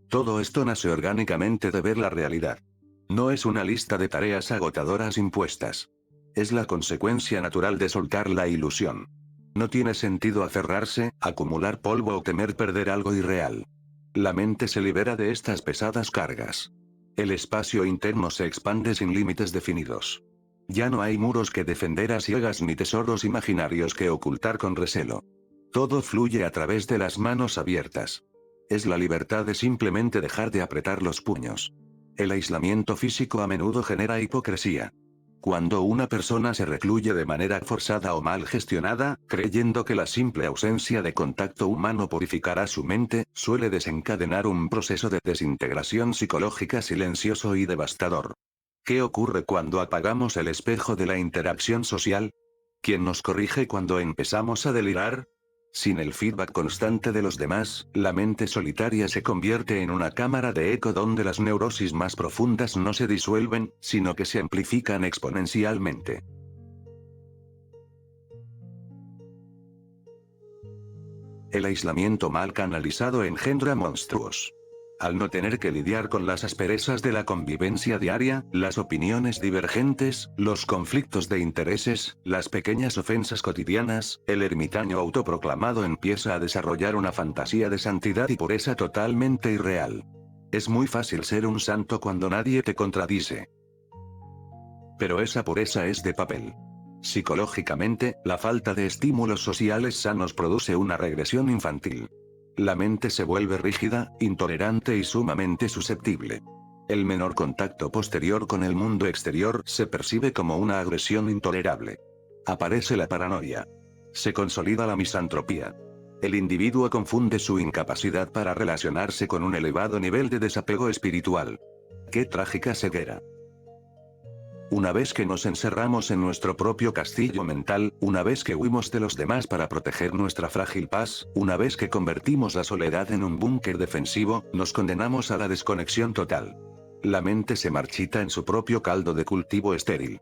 Todo esto nace orgánicamente de ver la realidad. No es una lista de tareas agotadoras impuestas. Es la consecuencia natural de soltar la ilusión. No tiene sentido aferrarse, acumular polvo o temer perder algo irreal. La mente se libera de estas pesadas cargas. El espacio interno se expande sin límites definidos. Ya no hay muros que defender a ciegas ni tesoros imaginarios que ocultar con recelo. Todo fluye a través de las manos abiertas. Es la libertad de simplemente dejar de apretar los puños. El aislamiento físico a menudo genera hipocresía. Cuando una persona se recluye de manera forzada o mal gestionada, creyendo que la simple ausencia de contacto humano purificará su mente, suele desencadenar un proceso de desintegración psicológica silencioso y devastador. ¿Qué ocurre cuando apagamos el espejo de la interacción social? ¿Quién nos corrige cuando empezamos a delirar? Sin el feedback constante de los demás, la mente solitaria se convierte en una cámara de eco donde las neurosis más profundas no se disuelven, sino que se amplifican exponencialmente. El aislamiento mal canalizado engendra monstruos. Al no tener que lidiar con las asperezas de la convivencia diaria, las opiniones divergentes, los conflictos de intereses, las pequeñas ofensas cotidianas, el ermitaño autoproclamado empieza a desarrollar una fantasía de santidad y pureza totalmente irreal. Es muy fácil ser un santo cuando nadie te contradice. Pero esa pureza es de papel. Psicológicamente, la falta de estímulos sociales sanos produce una regresión infantil. La mente se vuelve rígida, intolerante y sumamente susceptible. El menor contacto posterior con el mundo exterior se percibe como una agresión intolerable. Aparece la paranoia. Se consolida la misantropía. El individuo confunde su incapacidad para relacionarse con un elevado nivel de desapego espiritual. ¡Qué trágica ceguera! Una vez que nos encerramos en nuestro propio castillo mental, una vez que huimos de los demás para proteger nuestra frágil paz, una vez que convertimos la soledad en un búnker defensivo, nos condenamos a la desconexión total. La mente se marchita en su propio caldo de cultivo estéril.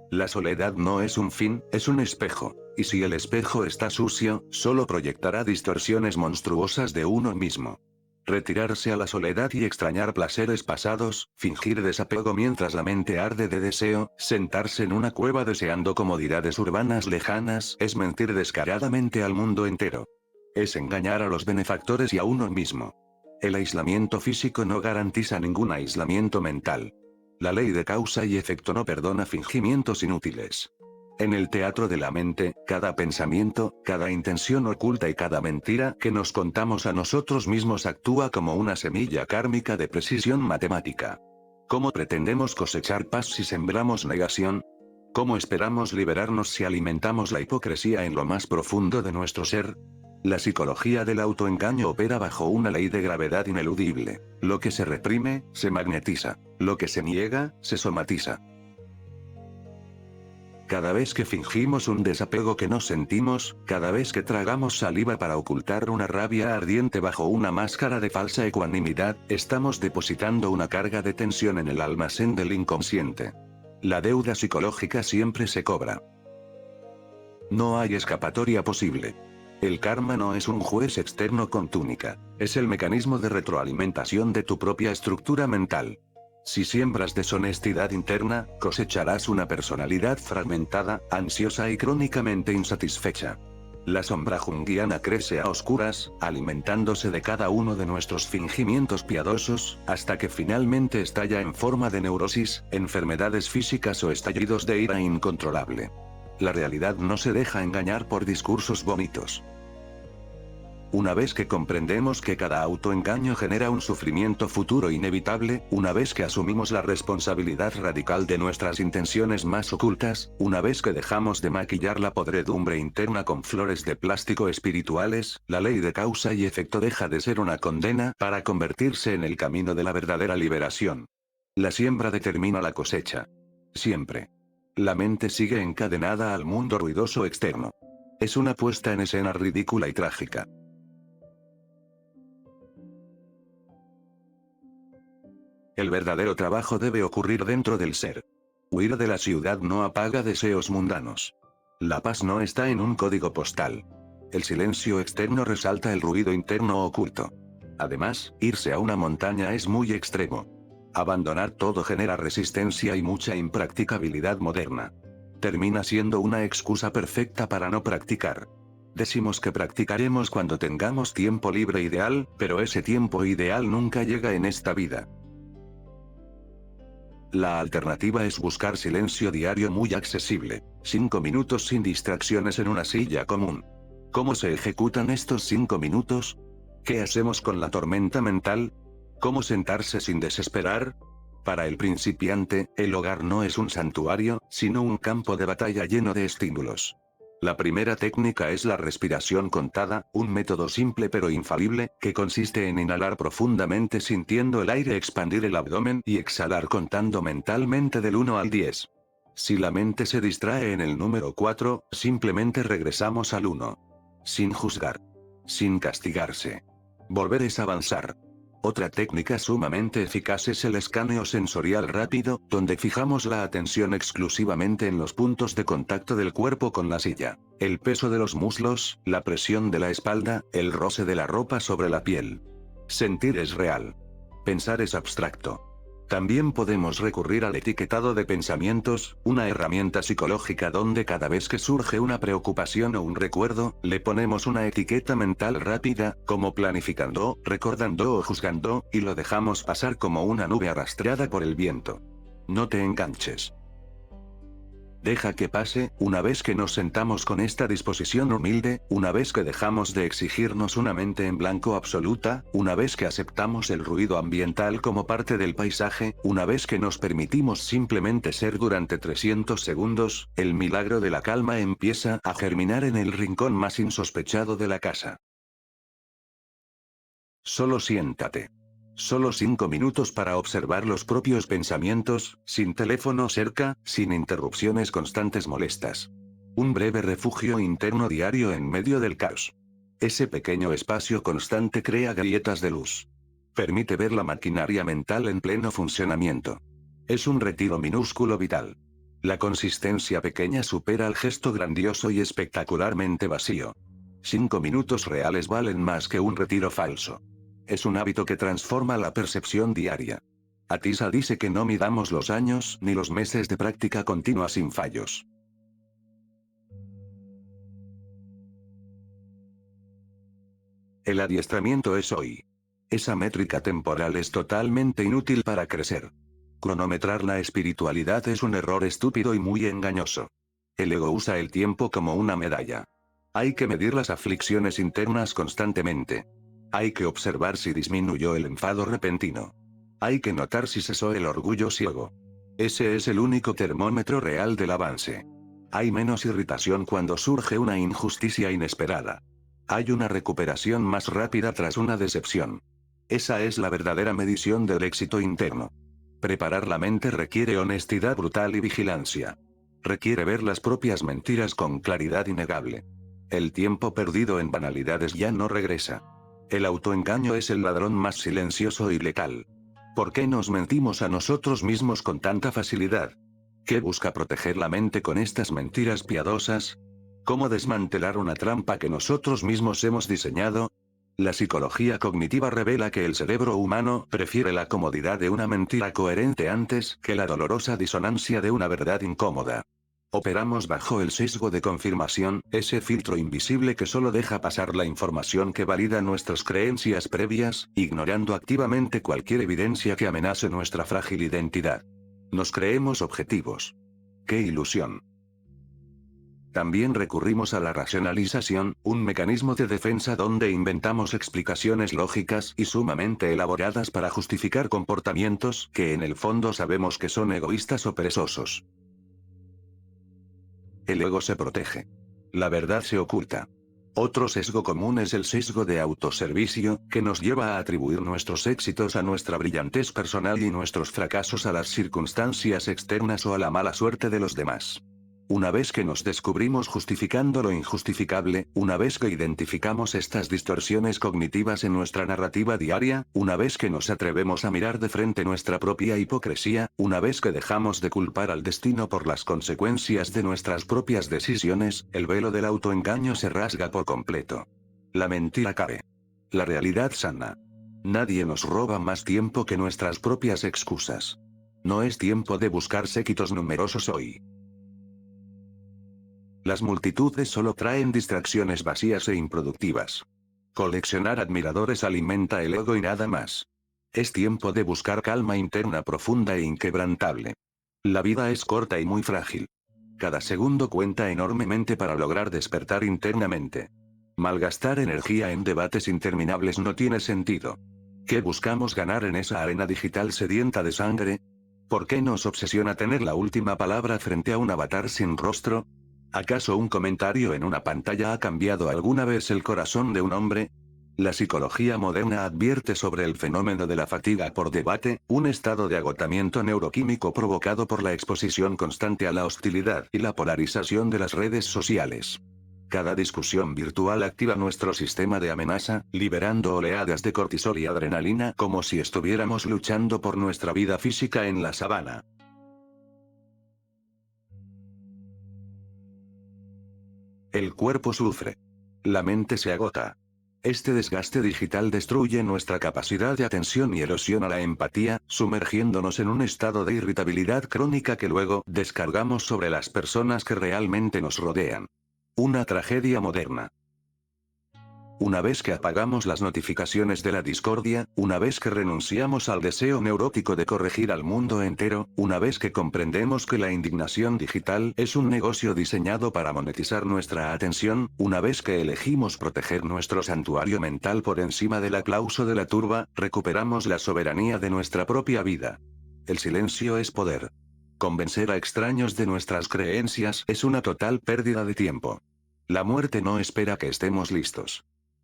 La soledad no es un fin, es un espejo, y si el espejo está sucio, solo proyectará distorsiones monstruosas de uno mismo. Retirarse a la soledad y extrañar placeres pasados, fingir desapego mientras la mente arde de deseo, sentarse en una cueva deseando comodidades urbanas lejanas, es mentir descaradamente al mundo entero. Es engañar a los benefactores y a uno mismo. El aislamiento físico no garantiza ningún aislamiento mental. La ley de causa y efecto no perdona fingimientos inútiles. En el teatro de la mente, cada pensamiento, cada intención oculta y cada mentira que nos contamos a nosotros mismos actúa como una semilla kármica de precisión matemática. ¿Cómo pretendemos cosechar paz si sembramos negación? ¿Cómo esperamos liberarnos si alimentamos la hipocresía en lo más profundo de nuestro ser? La psicología del autoengaño opera bajo una ley de gravedad ineludible. Lo que se reprime, se magnetiza. Lo que se niega, se somatiza. Cada vez que fingimos un desapego que no sentimos, cada vez que tragamos saliva para ocultar una rabia ardiente bajo una máscara de falsa ecuanimidad, estamos depositando una carga de tensión en el almacén del inconsciente. La deuda psicológica siempre se cobra. No hay escapatoria posible. El karma no es un juez externo con túnica, es el mecanismo de retroalimentación de tu propia estructura mental. Si siembras deshonestidad interna, cosecharás una personalidad fragmentada, ansiosa y crónicamente insatisfecha. La sombra junguiana crece a oscuras, alimentándose de cada uno de nuestros fingimientos piadosos, hasta que finalmente estalla en forma de neurosis, enfermedades físicas o estallidos de ira incontrolable. La realidad no se deja engañar por discursos bonitos. Una vez que comprendemos que cada autoengaño genera un sufrimiento futuro inevitable, una vez que asumimos la responsabilidad radical de nuestras intenciones más ocultas, una vez que dejamos de maquillar la podredumbre interna con flores de plástico espirituales, la ley de causa y efecto deja de ser una condena para convertirse en el camino de la verdadera liberación. La siembra determina la cosecha. Siempre. La mente sigue encadenada al mundo ruidoso externo. Es una puesta en escena ridícula y trágica. El verdadero trabajo debe ocurrir dentro del ser. Huir de la ciudad no apaga deseos mundanos. La paz no está en un código postal. El silencio externo resalta el ruido interno oculto. Además, irse a una montaña es muy extremo. Abandonar todo genera resistencia y mucha impracticabilidad moderna. Termina siendo una excusa perfecta para no practicar. Decimos que practicaremos cuando tengamos tiempo libre ideal, pero ese tiempo ideal nunca llega en esta vida. La alternativa es buscar silencio diario muy accesible. 5 minutos sin distracciones en una silla común. ¿Cómo se ejecutan estos 5 minutos? ¿Qué hacemos con la tormenta mental? ¿Cómo sentarse sin desesperar? Para el principiante, el hogar no es un santuario, sino un campo de batalla lleno de estímulos. La primera técnica es la respiración contada, un método simple pero infalible, que consiste en inhalar profundamente sintiendo el aire expandir el abdomen y exhalar contando mentalmente del 1 al 10. Si la mente se distrae en el número 4, simplemente regresamos al 1. Sin juzgar. Sin castigarse. Volver es avanzar. Otra técnica sumamente eficaz es el escaneo sensorial rápido, donde fijamos la atención exclusivamente en los puntos de contacto del cuerpo con la silla. El peso de los muslos, la presión de la espalda, el roce de la ropa sobre la piel. Sentir es real. Pensar es abstracto. También podemos recurrir al etiquetado de pensamientos, una herramienta psicológica donde cada vez que surge una preocupación o un recuerdo, le ponemos una etiqueta mental rápida, como planificando, recordando o juzgando, y lo dejamos pasar como una nube arrastrada por el viento. No te enganches. Deja que pase. Una vez que nos sentamos con esta disposición humilde, una vez que dejamos de exigirnos una mente en blanco absoluta, una vez que aceptamos el ruido ambiental como parte del paisaje, una vez que nos permitimos simplemente ser durante 300 segundos, el milagro de la calma empieza a germinar en el rincón más insospechado de la casa. Solo siéntate. Solo 5 minutos para observar los propios pensamientos, sin teléfono cerca, sin interrupciones constantes molestas. Un breve refugio interno diario en medio del caos. Ese pequeño espacio constante crea grietas de luz. Permite ver la maquinaria mental en pleno funcionamiento. Es un retiro minúsculo vital. La consistencia pequeña supera al gesto grandioso y espectacularmente vacío. 5 minutos reales valen más que un retiro falso. Es un hábito que transforma la percepción diaria. Atisa dice que no midamos los años ni los meses de práctica continua sin fallos. El adiestramiento es hoy. Esa métrica temporal es totalmente inútil para crecer. Cronometrar la espiritualidad es un error estúpido y muy engañoso. El ego usa el tiempo como una medalla. Hay que medir las aflicciones internas constantemente. Hay que observar si disminuyó el enfado repentino. Hay que notar si cesó el orgullo ciego. Ese es el único termómetro real del avance. Hay menos irritación cuando surge una injusticia inesperada. Hay una recuperación más rápida tras una decepción. Esa es la verdadera medición del éxito interno. Preparar la mente requiere honestidad brutal y vigilancia. Requiere ver las propias mentiras con claridad innegable. El tiempo perdido en banalidades ya no regresa. El autoengaño es el ladrón más silencioso y letal. ¿Por qué nos mentimos a nosotros mismos con tanta facilidad? ¿Qué busca proteger la mente con estas mentiras piadosas? ¿Cómo desmantelar una trampa que nosotros mismos hemos diseñado? La psicología cognitiva revela que el cerebro humano prefiere la comodidad de una mentira coherente antes que la dolorosa disonancia de una verdad incómoda. Operamos bajo el sesgo de confirmación, ese filtro invisible que solo deja pasar la información que valida nuestras creencias previas, ignorando activamente cualquier evidencia que amenace nuestra frágil identidad. Nos creemos objetivos. ¡Qué ilusión! También recurrimos a la racionalización, un mecanismo de defensa donde inventamos explicaciones lógicas y sumamente elaboradas para justificar comportamientos que en el fondo sabemos que son egoístas o perezosos. El ego se protege. La verdad se oculta. Otro sesgo común es el sesgo de autoservicio, que nos lleva a atribuir nuestros éxitos a nuestra brillantez personal y nuestros fracasos a las circunstancias externas o a la mala suerte de los demás. Una vez que nos descubrimos justificando lo injustificable, una vez que identificamos estas distorsiones cognitivas en nuestra narrativa diaria, una vez que nos atrevemos a mirar de frente nuestra propia hipocresía, una vez que dejamos de culpar al destino por las consecuencias de nuestras propias decisiones, el velo del autoengaño se rasga por completo. La mentira cae. La realidad sana. Nadie nos roba más tiempo que nuestras propias excusas. No es tiempo de buscar séquitos numerosos hoy. Las multitudes solo traen distracciones vacías e improductivas. Coleccionar admiradores alimenta el ego y nada más. Es tiempo de buscar calma interna profunda e inquebrantable. La vida es corta y muy frágil. Cada segundo cuenta enormemente para lograr despertar internamente. Malgastar energía en debates interminables no tiene sentido. ¿Qué buscamos ganar en esa arena digital sedienta de sangre? ¿Por qué nos obsesiona tener la última palabra frente a un avatar sin rostro? ¿Acaso un comentario en una pantalla ha cambiado alguna vez el corazón de un hombre? La psicología moderna advierte sobre el fenómeno de la fatiga por debate, un estado de agotamiento neuroquímico provocado por la exposición constante a la hostilidad y la polarización de las redes sociales. Cada discusión virtual activa nuestro sistema de amenaza, liberando oleadas de cortisol y adrenalina como si estuviéramos luchando por nuestra vida física en la sabana. El cuerpo sufre. La mente se agota. Este desgaste digital destruye nuestra capacidad de atención y erosiona la empatía, sumergiéndonos en un estado de irritabilidad crónica que luego descargamos sobre las personas que realmente nos rodean. Una tragedia moderna. Una vez que apagamos las notificaciones de la discordia, una vez que renunciamos al deseo neurótico de corregir al mundo entero, una vez que comprendemos que la indignación digital es un negocio diseñado para monetizar nuestra atención, una vez que elegimos proteger nuestro santuario mental por encima del aplauso de la turba, recuperamos la soberanía de nuestra propia vida. El silencio es poder. Convencer a extraños de nuestras creencias es una total pérdida de tiempo. La muerte no espera que estemos listos.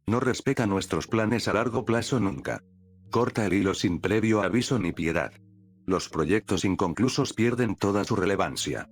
No respeta nuestros planes a largo plazo nunca. Corta el hilo sin previo aviso ni piedad. Los proyectos inconclusos pierden toda su relevancia.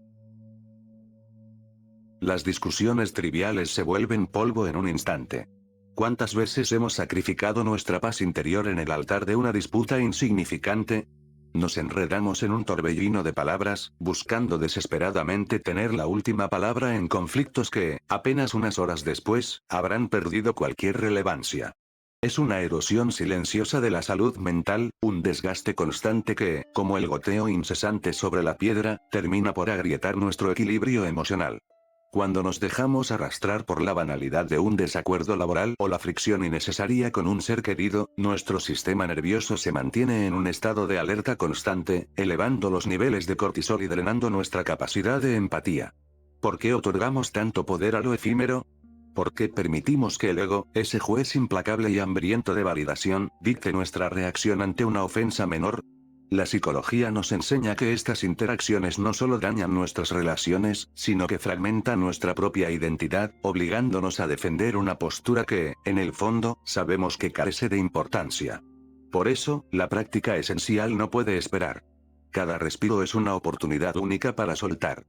Las discusiones triviales se vuelven polvo en un instante. ¿Cuántas veces hemos sacrificado nuestra paz interior en el altar de una disputa insignificante? Nos enredamos en un torbellino de palabras, buscando desesperadamente tener la última palabra en conflictos que, apenas unas horas después, habrán perdido cualquier relevancia. Es una erosión silenciosa de la salud mental, un desgaste constante que, como el goteo incesante sobre la piedra, termina por agrietar nuestro equilibrio emocional. Cuando nos dejamos arrastrar por la banalidad de un desacuerdo laboral o la fricción innecesaria con un ser querido, nuestro sistema nervioso se mantiene en un estado de alerta constante, elevando los niveles de cortisol y drenando nuestra capacidad de empatía. ¿Por qué otorgamos tanto poder a lo efímero? ¿Por qué permitimos que el ego, ese juez implacable y hambriento de validación, dicte nuestra reacción ante una ofensa menor? La psicología nos enseña que estas interacciones no solo dañan nuestras relaciones, sino que fragmentan nuestra propia identidad, obligándonos a defender una postura que, en el fondo, sabemos que carece de importancia. Por eso, la práctica esencial no puede esperar. Cada respiro es una oportunidad única para soltar.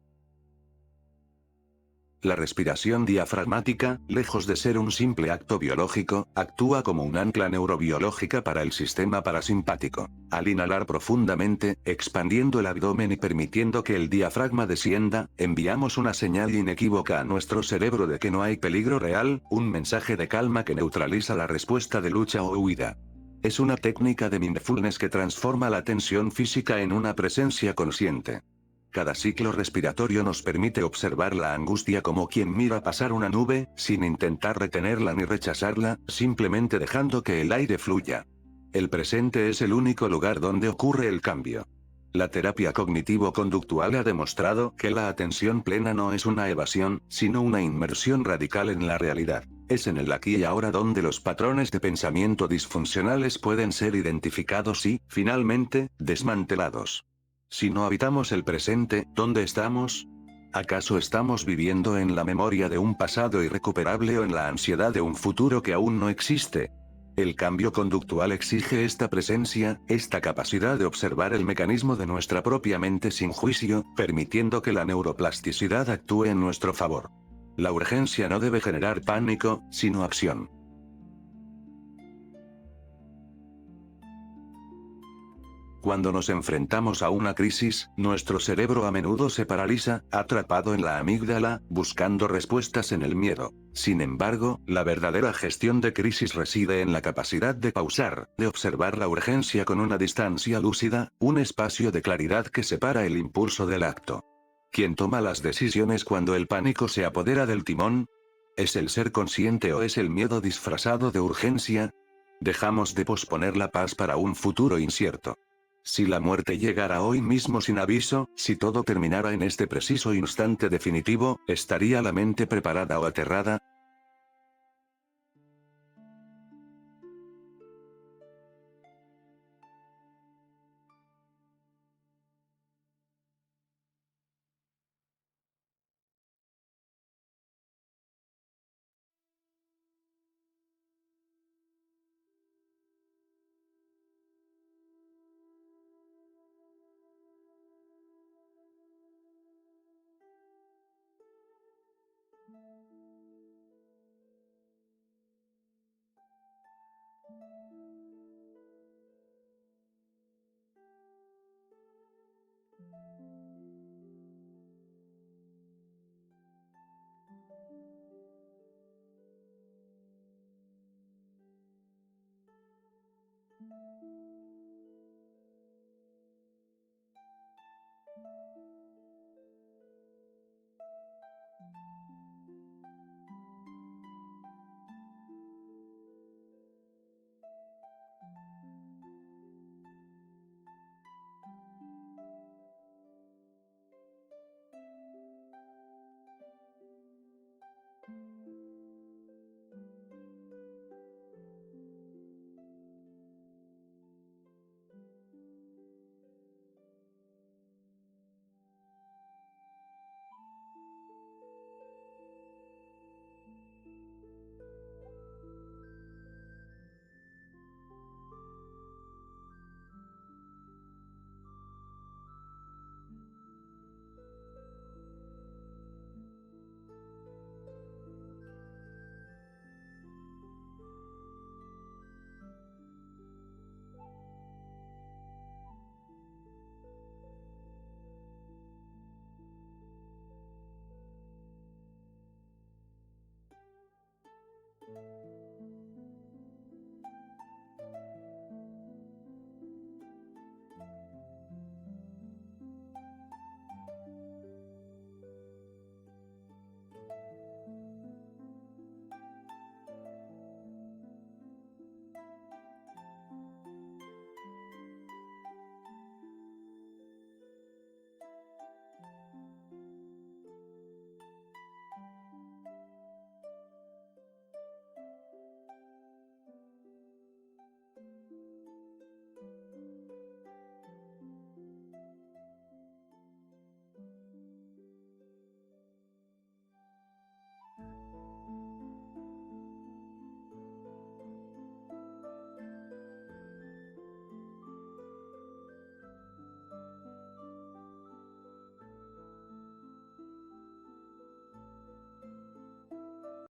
La respiración diafragmática, lejos de ser un simple acto biológico, actúa como un ancla neurobiológica para el sistema parasimpático. Al inhalar profundamente, expandiendo el abdomen y permitiendo que el diafragma descienda, enviamos una señal inequívoca a nuestro cerebro de que no hay peligro real, un mensaje de calma que neutraliza la respuesta de lucha o huida. Es una técnica de mindfulness que transforma la tensión física en una presencia consciente. Cada ciclo respiratorio nos permite observar la angustia como quien mira pasar una nube, sin intentar retenerla ni rechazarla, simplemente dejando que el aire fluya. El presente es el único lugar donde ocurre el cambio. La terapia cognitivo-conductual ha demostrado que la atención plena no es una evasión, sino una inmersión radical en la realidad. Es en el aquí y ahora donde los patrones de pensamiento disfuncionales pueden ser identificados y, finalmente, desmantelados. Si no habitamos el presente, ¿dónde estamos? ¿Acaso estamos viviendo en la memoria de un pasado irrecuperable o en la ansiedad de un futuro que aún no existe? El cambio conductual exige esta presencia, esta capacidad de observar el mecanismo de nuestra propia mente sin juicio, permitiendo que la neuroplasticidad actúe en nuestro favor. La urgencia no debe generar pánico, sino acción. Cuando nos enfrentamos a una crisis, nuestro cerebro a menudo se paraliza, atrapado en la amígdala, buscando respuestas en el miedo. Sin embargo, la verdadera gestión de crisis reside en la capacidad de pausar, de observar la urgencia con una distancia lúcida, un espacio de claridad que separa el impulso del acto. ¿Quién toma las decisiones cuando el pánico se apodera del timón? ¿Es el ser consciente o es el miedo disfrazado de urgencia? Dejamos de posponer la paz para un futuro incierto. Si la muerte llegara hoy mismo sin aviso, si todo terminara en este preciso instante definitivo, ¿estaría la mente preparada o aterrada?